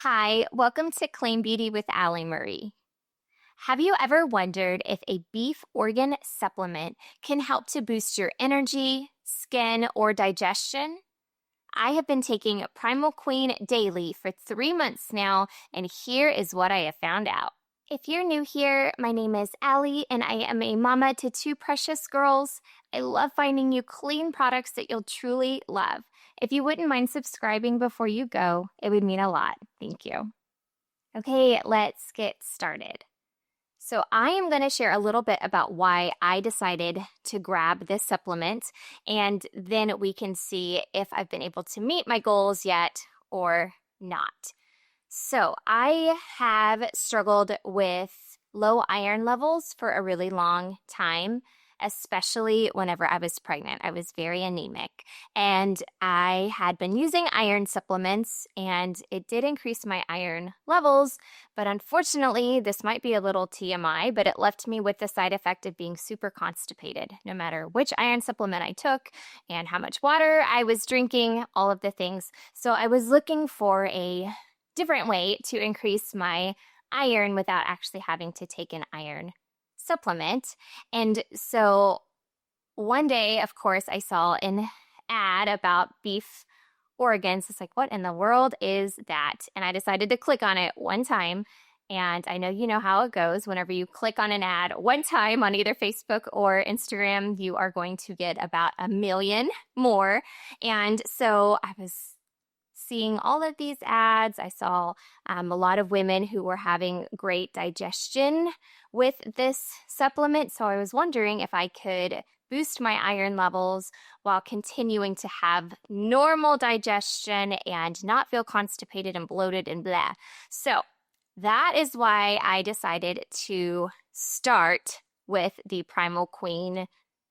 Hi, welcome to Clean Beauty with Alli Marie. Have you ever wondered if a beef organ supplement can help to boost your energy, skin, or digestion? I have been taking Primal Queen daily for 3 months now, and here is what I have found out. If you're new here, my name is Alli, and I am a mama to two precious girls. I love finding you clean products that you'll truly love. If you wouldn't mind subscribing before you go, it would mean a lot. Thank you. Okay, let's get started. So, I am going to share a little bit about why I decided to grab this supplement, and then we can see if I've been able to meet my goals yet or not. So, I have struggled with low iron levels for a really long time, especially whenever I was pregnant. I was very anemic, and I had been using iron supplements, and it did increase my iron levels. But unfortunately, this might be a little TMI, but it left me with the side effect of being super constipated, no matter which iron supplement I took and how much water I was drinking, all of the things. So I was looking for a different way to increase my iron without actually having to take an iron supplement. And so one day, of course, I saw an ad about beef organs. It's like, what in the world is that? And I decided to click on it one time. And I know you know how it goes. Whenever you click on an ad one time on either Facebook or Instagram, you are going to get about a million more. And so I was seeing all of these ads. I saw a lot of women who were having great digestion with this supplement. So I was wondering if I could boost my iron levels while continuing to have normal digestion and not feel constipated and bloated and blah. So that is why I decided to start with the Primal Queen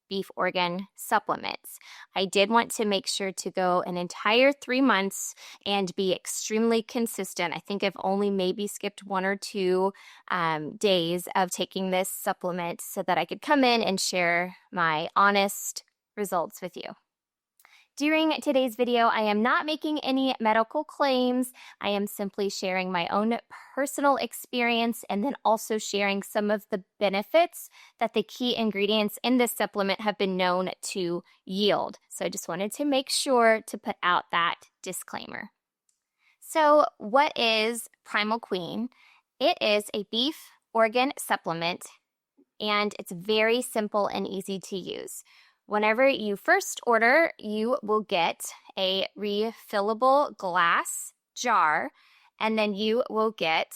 beef organ supplements. I did want to make sure to go an entire 3 months and be extremely consistent. I think I've only maybe skipped 1 or 2 days of taking this supplement so that I could come in and share my honest results with you. During today's video, I am not making any medical claims. I am simply sharing my own personal experience and then also sharing some of the benefits that the key ingredients in this supplement have been known to yield. So I just wanted to make sure to put out that disclaimer. So, what is Primal Queen? It is a beef organ supplement, and it's very simple and easy to use. Whenever you first order, you will get a refillable glass jar, and then you will get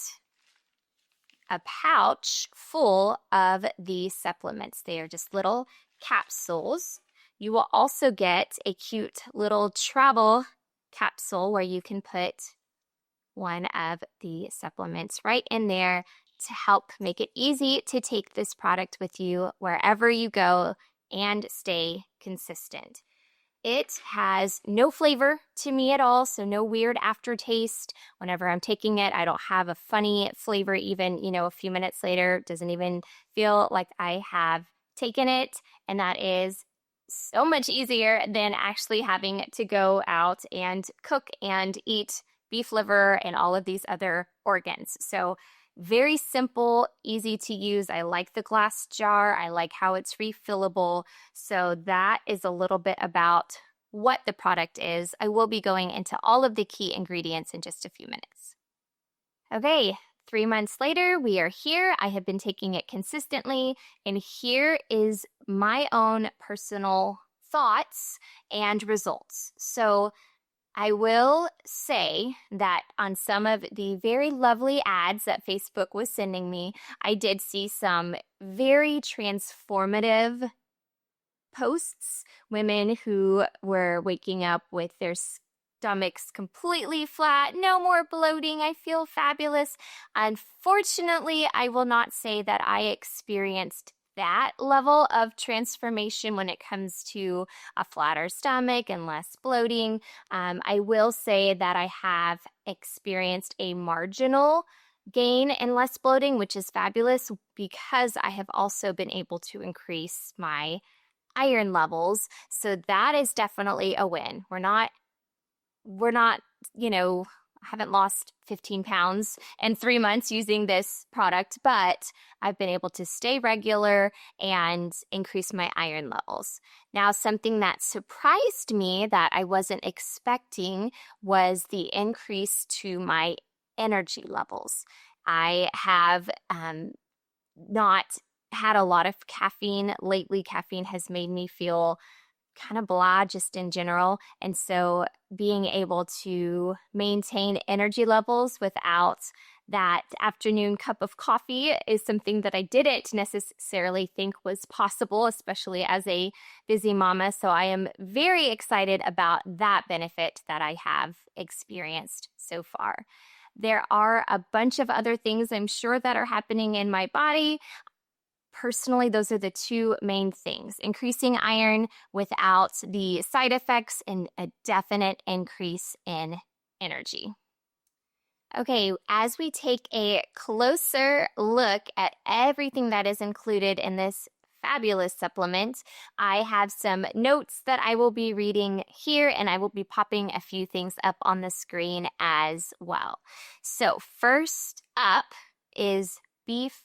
a pouch full of the supplements. They are just little capsules. You will also get a cute little travel capsule where you can put one of the supplements right in there to help make it easy to take this product with you wherever you go and stay consistent. It has no flavor to me at all, so no weird aftertaste. Whenever I'm taking it, I don't have a funny flavor even, a few minutes later. It doesn't even feel like I have taken it, and that is so much easier than actually having to go out and cook and eat beef liver and all of these other organs. So very simple, easy to use. I like the glass jar. I like how it's refillable. So that is a little bit about what the product is. I will be going into all of the key ingredients in just a few minutes. Okay, 3 months later, we are here. I have been taking it consistently, and here is my own personal thoughts and results. So I will say that on some of the very lovely ads that Facebook was sending me, I did see some very transformative posts, women who were waking up with their stomachs completely flat, no more bloating, I feel fabulous. Unfortunately, I will not say that I experienced that level of transformation when it comes to a flatter stomach and less bloating. I will say that I have experienced a marginal gain and less bloating, which is fabulous because I have also been able to increase my iron levels. So that is definitely a win. We're not, haven't lost 15 pounds in 3 months using this product, but I've been able to stay regular and increase my iron levels. Now, something that surprised me that I wasn't expecting was the increase to my energy levels. I have not had a lot of caffeine lately. Caffeine has made me feel kind of blah just in general. And so being able to maintain energy levels without that afternoon cup of coffee is something that I didn't necessarily think was possible, especially as a busy mama. So I am very excited about that benefit that I have experienced so far. There are a bunch of other things I'm sure that are happening in my body. Personally, those are the two main things: increasing iron without the side effects and a definite increase in energy. Okay, as we take a closer look at everything that is included in this fabulous supplement, I have some notes that I will be reading here, and I will be popping a few things up on the screen as well. So first up is beef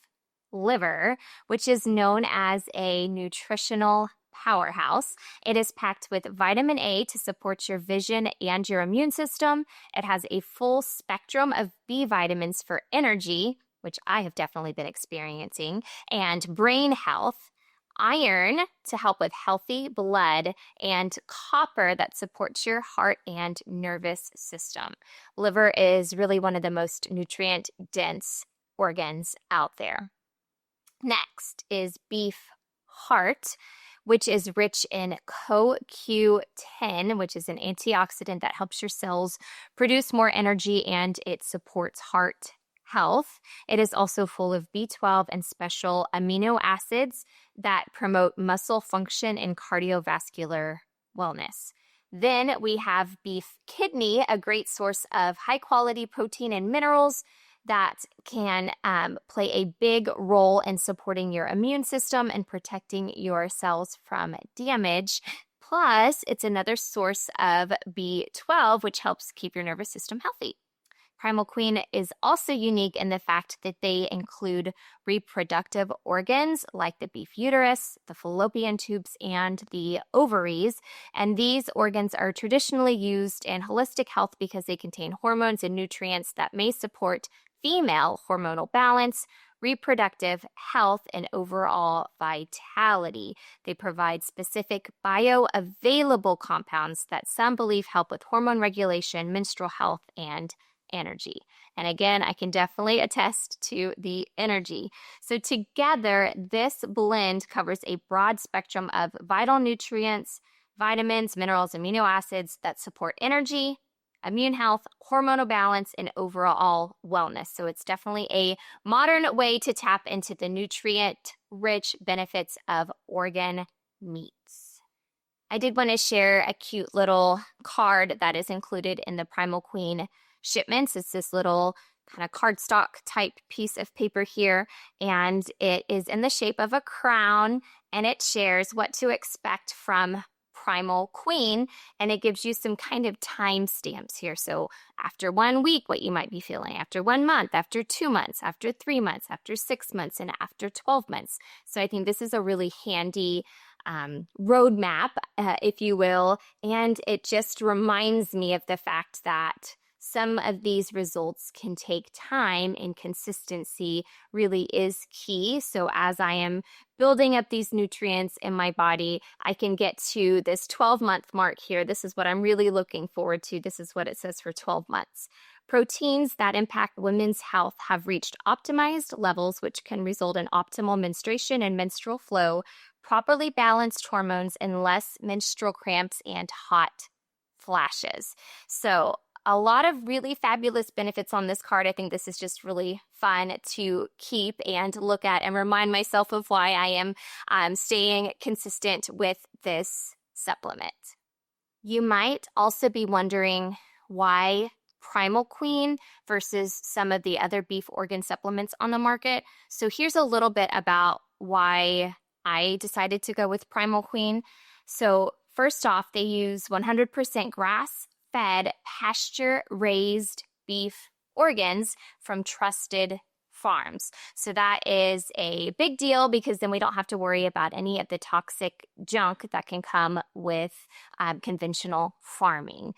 liver, which is known as a nutritional powerhouse. It is packed with vitamin A to support your vision and your immune system. It has a full spectrum of B vitamins for energy, which I have definitely been experiencing, and brain health, iron to help with healthy blood, and copper that supports your heart and nervous system. Liver is really one of the most nutrient-dense organs out there. Next is beef heart, which is rich in CoQ10, which is an antioxidant that helps your cells produce more energy, and it supports heart health. It is also full of B12 and special amino acids that promote muscle function and cardiovascular wellness. Then we have beef kidney, a great source of high quality protein and minerals that can play a big role in supporting your immune system and protecting your cells from damage. Plus, it's another source of B12, which helps keep your nervous system healthy. Primal Queen is also unique in the fact that they include reproductive organs like the beef uterus, the fallopian tubes, and the ovaries. And these organs are traditionally used in holistic health because they contain hormones and nutrients that may support female hormonal balance, reproductive health, and overall vitality. They provide specific bioavailable compounds that some believe help with hormone regulation, menstrual health, and energy. And again, I can definitely attest to the energy. So together, this blend covers a broad spectrum of vital nutrients, vitamins, minerals, amino acids that support energy, immune health, hormonal balance, and overall wellness. So it's definitely a modern way to tap into the nutrient-rich benefits of organ meats. I did want to share a cute little card that is included in the Primal Queen shipments. It's this little kind of cardstock type piece of paper here, and it is in the shape of a crown, and it shares what to expect from Primal Queen, and it gives you some kind of time stamps here. So after 1 week, what you might be feeling, after 1 month, after 2 months, after 3 months, after 6 months, and after 12 months. So I think this is a really handy roadmap, if you will, and it just reminds me of the fact that some of these results can take time, and consistency really is key. So as I am building up these nutrients in my body, I can get to this 12-month mark here. This is what I'm really looking forward to. This is what it says for 12 months. Proteins that impact women's health have reached optimized levels, which can result in optimal menstruation and menstrual flow, properly balanced hormones, and less menstrual cramps and hot flashes. So a lot of really fabulous benefits on this card. I think this is just really fun to keep and look at and remind myself of why I am staying consistent with this supplement. You might also be wondering why Primal Queen versus some of the other beef organ supplements on the market. So here's a little bit about why I decided to go with Primal Queen. So first off, they use 100% grass-fed, pasture-raised beef organs from trusted farms. So that is a big deal because then we don't have to worry about any of the toxic junk that can come with conventional farming.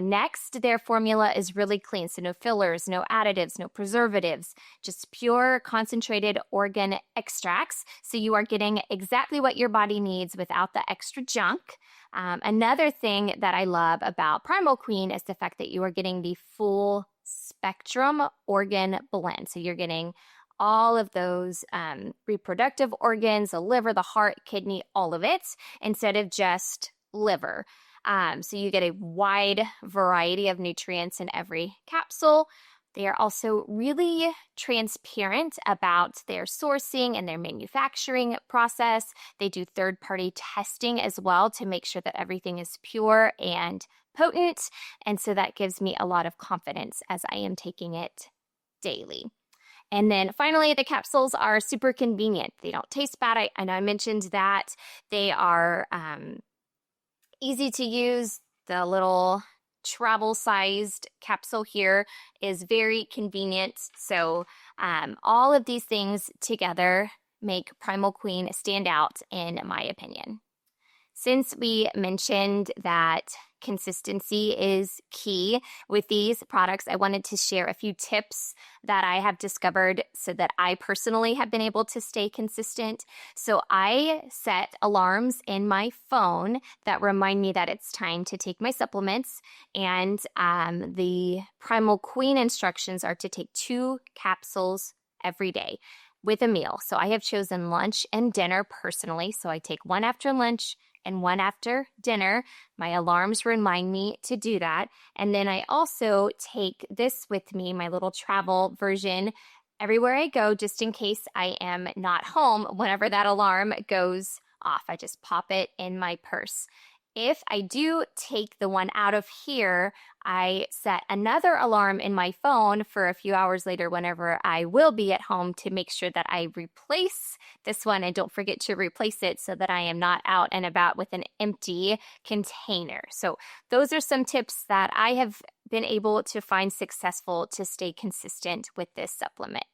Next, their formula is really clean. So no fillers, no additives, no preservatives, just pure concentrated organ extracts. So you are getting exactly what your body needs without the extra junk. Another thing that I love about Primal Queen is the fact that you are getting the full spectrum organ blend. So you're getting all of those reproductive organs, the liver, the heart, kidney, all of it, instead of just liver. So you get a wide variety of nutrients in every capsule. They are also really transparent about their sourcing and their manufacturing process. They do third-party testing as well to make sure that everything is pure and potent. And so that gives me a lot of confidence as I am taking it daily. And then finally, the capsules are super convenient. They don't taste bad. I know I mentioned that. They are easy to use. The little travel-sized capsule here is very convenient. So all of these things together make Primal Queen stand out in my opinion. Since we mentioned that consistency is key with these products, I wanted to share a few tips that I have discovered so that I personally have been able to stay consistent. So I set alarms in my phone that remind me that it's time to take my supplements. And the Primal Queen instructions are to take 2 capsules every day with a meal. So I have chosen lunch and dinner personally. So I take 1 after lunch and 1 after dinner. My alarms remind me to do that. And then I also take this with me, my little travel version, everywhere I go, just in case I am not home whenever that alarm goes off. I just pop it in my purse. If I do take the one out of here, I set another alarm in my phone for a few hours later whenever I will be at home to make sure that I replace this one and don't forget to replace it so that I am not out and about with an empty container. So those are some tips that I have been able to find successful to stay consistent with this supplement.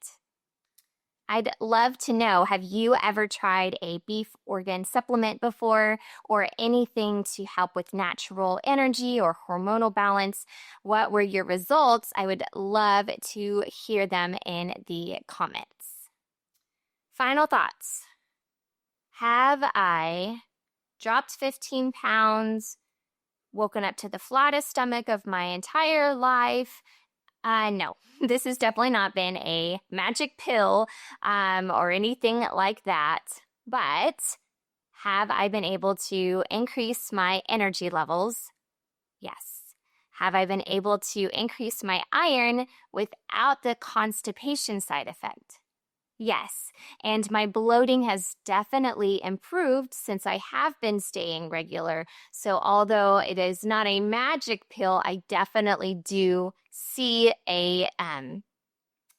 I'd love to know, have you ever tried a beef organ supplement before or anything to help with natural energy or hormonal balance? What were your results? I would love to hear them in the comments. Final thoughts. Have I dropped 15 pounds, woken up to the flattest stomach of my entire life? No, this has definitely not been a magic pill or anything like that. But have I been able to increase my energy levels? Yes. Have I been able to increase my iron without the constipation side effect? Yes, and my bloating has definitely improved since I have been staying regular. So although it is not a magic pill, I definitely do see a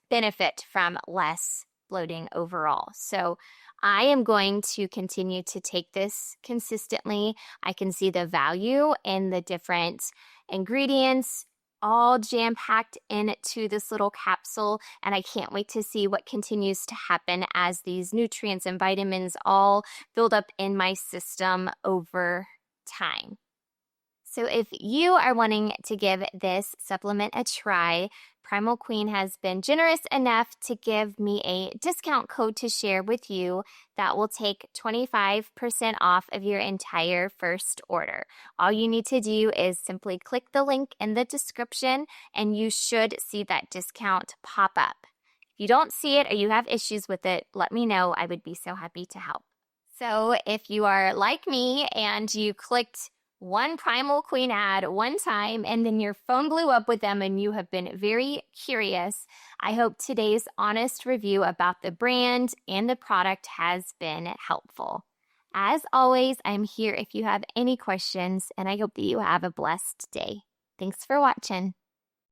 benefit from less bloating overall. So I am going to continue to take this consistently. I can see the value in the different ingredients all jam-packed into this little capsule, and I can't wait to see what continues to happen as these nutrients and vitamins all build up in my system over time. So if you are wanting to give this supplement a try, Primal Queen has been generous enough to give me a discount code to share with you that will take 25% off of your entire first order. All you need to do is simply click the link in the description and you should see that discount pop up. If you don't see it or you have issues with it, let me know. I would be so happy to help. So if you are like me and you clicked one Primal Queen ad one time and then your phone blew up with them and you have been very curious, I hope today's honest review about the brand and the product has been helpful. As always, I'm here if you have any questions, and I hope that you have a blessed day. Thanks for watching.